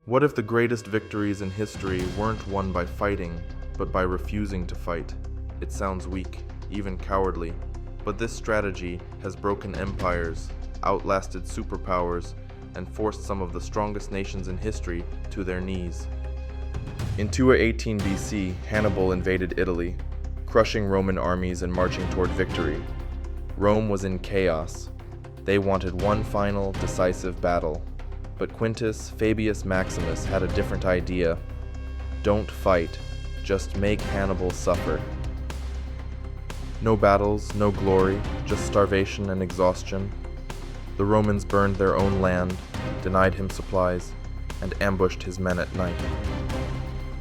What if the greatest victories in history weren't won by fighting, but by refusing to fight? It sounds weak, even cowardly, but this strategy has broken empires, outlasted superpowers, and forced some of the strongest nations in history to their knees. In 218 BC, Hannibal invaded Italy, crushing Roman armies and marching toward victory. Rome was in chaos. They wanted one final, decisive battle. But Quintus Fabius Maximus had a different idea. Don't fight, just make Hannibal suffer. No battles, no glory, just starvation and exhaustion. The Romans burned their own land, denied him supplies, and ambushed his men at night.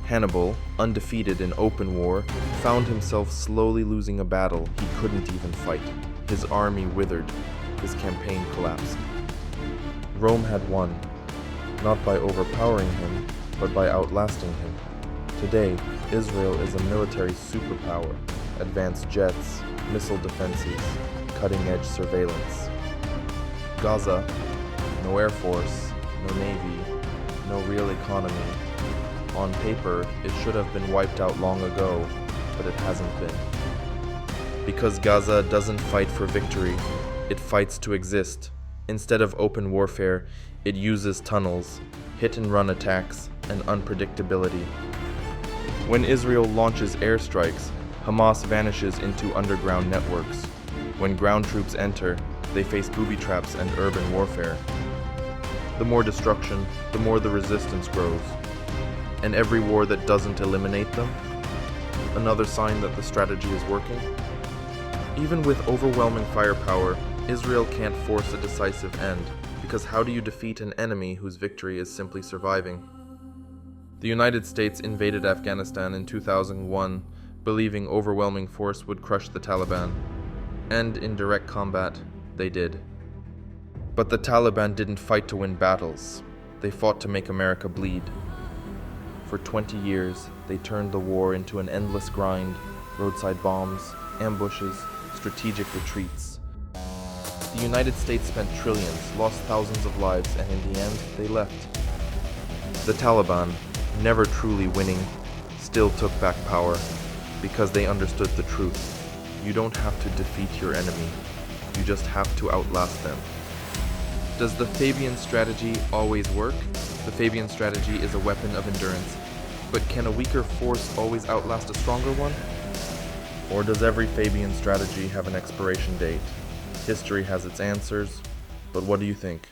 Hannibal, undefeated in open war, found himself slowly losing a battle he couldn't even fight. His army withered, his campaign collapsed. Rome had won, not by overpowering him, but by outlasting him. Today, Israel is a military superpower, advanced jets, missile defenses, cutting-edge surveillance. Gaza, no air force, no navy, no real economy. On paper, it should have been wiped out long ago, but it hasn't been. Because Gaza doesn't fight for victory, it fights to exist. Instead of open warfare, it uses tunnels, hit-and-run attacks, and unpredictability. When Israel launches airstrikes, Hamas vanishes into underground networks. When ground troops enter, they face booby traps and urban warfare. The more destruction, the more the resistance grows. And every war that doesn't eliminate them, another sign that the strategy is working. Even with overwhelming firepower, Israel can't force a decisive end, because how do you defeat an enemy whose victory is simply surviving? The United States invaded Afghanistan in 2001, believing overwhelming force would crush the Taliban. And in direct combat, they did. But the Taliban didn't fight to win battles. They fought to make America bleed. For 20 years, they turned the war into an endless grind, roadside bombs, ambushes, strategic retreats. The United States spent trillions, lost thousands of lives, and in the end, they left. The Taliban, never truly winning, still took back power because they understood the truth. You don't have to defeat your enemy, you just have to outlast them. Does the Fabian strategy always work? The Fabian strategy is a weapon of endurance, but can a weaker force always outlast a stronger one? Or does every Fabian strategy have an expiration date? History has its answers, but what do you think?